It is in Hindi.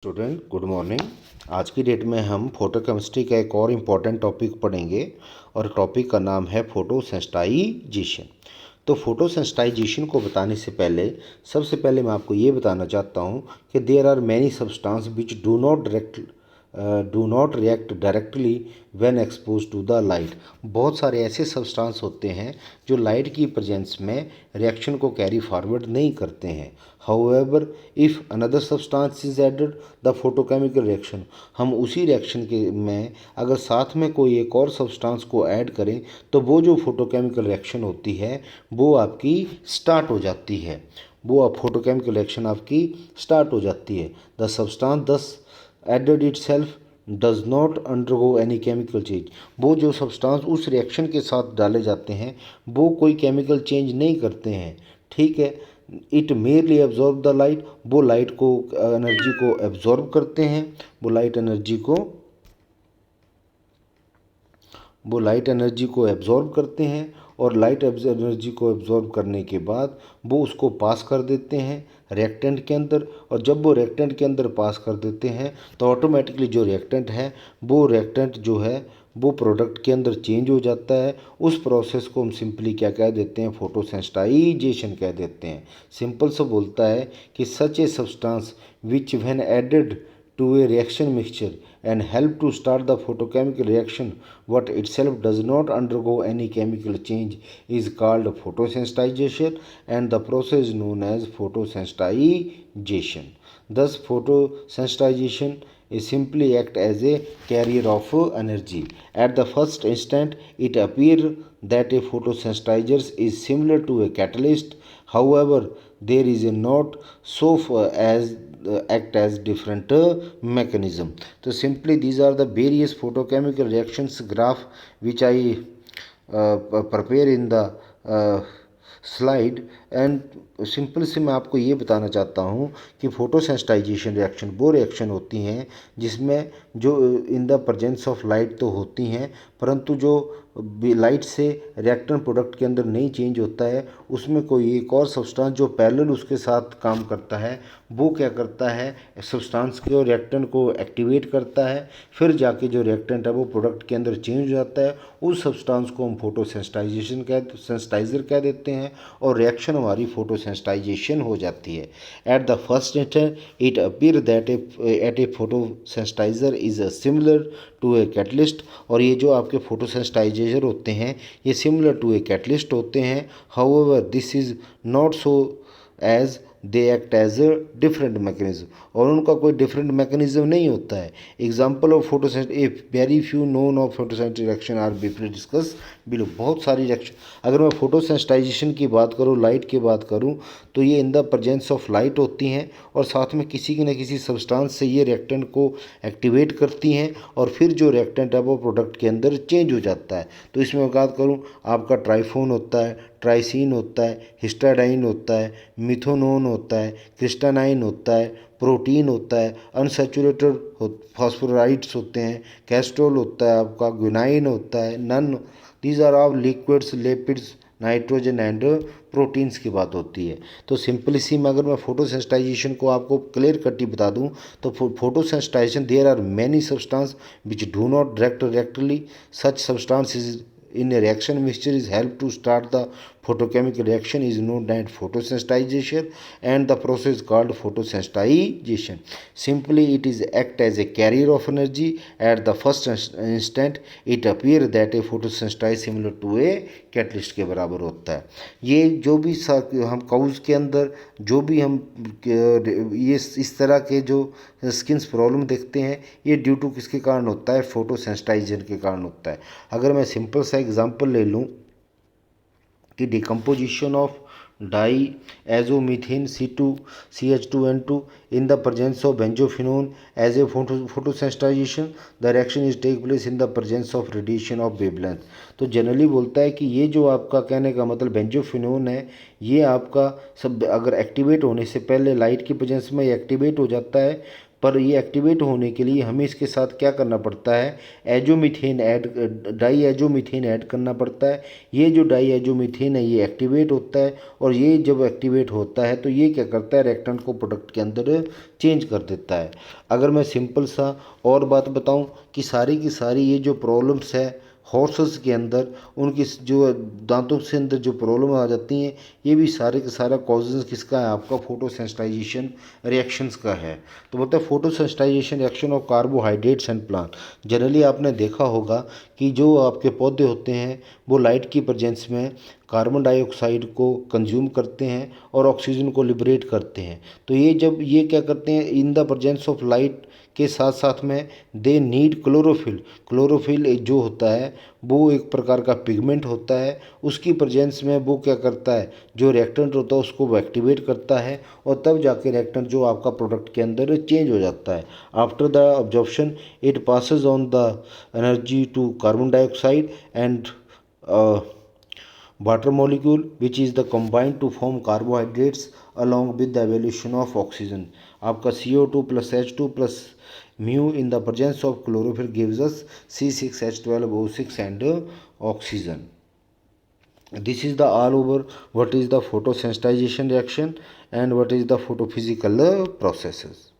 Student good morning. आज की डेट में हम फोटोकेमिस्ट्री का एक और इम्पॉर्टेंट टॉपिक पढ़ेंगे और टॉपिक का नाम है फोटोसेंसिटाइजेशन। तो फोटोसेंसिटाइजेशन को बताने से पहले सबसे पहले मैं आपको ये बताना चाहता हूँ कि there are many substance which do not react directly when expose to the light. बहुत सारे ऐसे सब्सटेंस होते हैं जो लाइट की प्रेजेंस में रिएक्शन को कैरी फॉरवर्ड नहीं करते हैं। However if another substance is added the photochemical reaction, हम उसी रिएक्शन के में अगर साथ में कोई एक और सब्सटेंस को ऐड करें तो वो जो फोटोकेमिकल रिएक्शन होती है वो आपकी स्टार्ट हो जाती है। वो आप फोटोकेमिकल रिएक्शन आपकी स्टार्ट हो जाती है। The substance thus added itself does not undergo any chemical change. वो जो सब्सटेंस उस रिएक्शन के साथ डाले जाते हैं वो कोई केमिकल चेंज नहीं करते हैं, ठीक है। It merely absorb the light, वो लाइट को एनर्जी को एब्जॉर्ब करते हैं, वो लाइट एनर्जी को एब्जॉर्ब करते हैं और लाइट एनर्जी को एब्जॉर्ब करने के बाद वो उसको पास कर देते हैं रिएक्टेंट के अंदर। और जब वो रिएक्टेंट के अंदर पास कर देते हैं तो ऑटोमेटिकली जो रिएक्टेंट है वो रिएक्टेंट जो है वो प्रोडक्ट के अंदर चेंज हो जाता है। उस प्रोसेस को हम सिंपली क्या कह देते हैं, फोटोसेंसिटाइजेशन कह देते हैं। सिंपल सा बोलता है कि such a substance which when added to a reaction mixture and help to start the photochemical reaction what itself does not undergo any chemical change is called photosensitization, and the process known as photosensitization. Thus photosensitization is simply act as a carrier of energy. At the first instant it appears that a photosensitizer is similar to a catalyst. However, there is a not so as act as different mechanism. So simply these are the various photochemical reactions graph which I prepare in the slide and simple से मैं आपको ये बताना चाहता हूँ कि फोटोसेंसिटाइजेशन रिएक्शन वो रिएक्शन होती हैं जिसमें जो in the presence of light तो होती हैं परंतु जो लाइट से रिएक्टेंट प्रोडक्ट के अंदर नहीं चेंज होता है उसमें कोई एक और सब्सटेंस जो पैरेलल उसके साथ काम करता है वो क्या करता है, सब्सटेंस के रिएक्टेंट को एक्टिवेट करता है। फिर जाके जो रिएक्टेंट है वो प्रोडक्ट के अंदर चेंज हो जाता है। उस सब्सटेंस को हम सेंसिटाइजर कह देते हैं और रिएक्शन हमारी फोटोसेंसिटाइजेशन हो जाती है। At the first instant it appear that at a photosensitizer is similar to a catalyst, और ये जो आपके फोटोसेंसिटाइजर होते हैं ये सिमिलर टू ए कैटलिस्ट होते हैं। However this is not so as they act as a different mechanism, और उनका कोई डिफरेंट मैकेनिज्म नहीं होता है। Example of photosens a very few known of photosensitive reaction are briefly discuss below. बहुत सारी रिएक्शन, अगर मैं फोटोसेंसिटाइजेशन की बात करूँ, लाइट की बात करूँ, तो ये in the presence of light होती हैं और साथ में किसी न किसी सब्सटेंस से ये रिएक्टेंट को एक्टिवेट करती हैं और फिर जो रिएक्टेंट है वो प्रोडक्ट के अंदर चेंज हो जाता है। तो इसमें मैं बात करूँ, आपका ट्राइफोन होता है, ट्राइसिन होता है, हिस्टाडाइन होता है, मिथोनोन होता है, क्रिस्टानाइन होता है, प्रोटीन होता है, अनसैचुरेटेड फॉस्फोराइड्स होते हैं, कैस्ट्रोल होता है, आपका ग्विनाइन होता है, none these are all liquids, lipids, nitrogen and proteins की बात होती है। तो सिंपली सी में अगर मैं फोटोसेंसिटाइजेशन को आपको क्लियर कट ही बता दूं तो photosensitization there are many substance which do not directly such substance is in a reaction mixture is help to start the photochemical reaction is known as photosensitization, and the process called photosensitization. Simply it is act as a carrier of energy. At the first instant it appear that a photosensitizer similar to a catalyst के बराबर होता है। ये जो भी हम काउज के अंदर जो भी हम ये इस तरह के जो स्किन्स प्रॉब्लम देखते हैं ये ड्यू टू किसके कारण होता है, फोटोसेंसिटाइजेशन के कारण होता है। अगर मैं सिंपल सा एग्जांपल ले लूँ कि decomposition of diazomethane C2CH2N2 in the presence of benzophenone as a photosensitization the reaction is take place in the presence of radiation of wavelength। तो जनरली बोलता है कि ये जो आपका कहने का मतलब बेंजोफिनोन है ये आपका सब अगर एक्टिवेट होने से पहले लाइट की प्रेजेंस में एक्टिवेट हो जाता है पर ये एक्टिवेट होने के लिए हमें इसके साथ क्या करना पड़ता है, एजोमीथेन ऐड, डाई एजोमीथेन ऐड करना पड़ता है। ये जो डाई एजोमीथेन है ये एक्टिवेट होता है, और ये जब एक्टिवेट होता है तो ये क्या करता है, रिएक्टेंट को प्रोडक्ट के अंदर चेंज कर देता है। अगर मैं सिंपल सा और बात बताऊं कि सारी की सारी ये जो प्रॉब्लम्स है हॉर्सेस के अंदर, उनकी जो दांतों से अंदर जो प्रॉब्लम आ जाती हैं, ये भी सारे का सारा कॉजेज किसका है, आपका फोटोसेंसिटाइजेशन रिएक्शंस का है। तो मतलब photosensitization reaction of carbohydrates and plant. Generally आपने देखा होगा कि जो आपके पौधे होते हैं वो लाइट की प्रेजेंस में कार्बन डाइऑक्साइड को कंज्यूम करते हैं और ऑक्सीजन को लिबरेट करते हैं। तो ये जब ये क्या करते हैं, in the presence of light के साथ साथ में दे नीड क्लोरोफिल। क्लोरोफिल जो होता है वो एक प्रकार का पिगमेंट होता है, उसकी प्रेजेंस में वो क्या करता है, जो रिएक्टेंट होता है उसको वो एक्टिवेट करता है, और तब जाके रिएक्टेंट जो आपका प्रोडक्ट के अंदर चेंज हो जाता है। After the absorption it passes on the energy to carbon dioxide and water molecule, which is the combined to form carbohydrates along with the evolution of oxygen. आपका CO2 plus H2 plus mu in the presence of chlorophyll gives us C6H12O6 and oxygen. This is the all over what is the photosensitization reaction and what is the photophysical processes.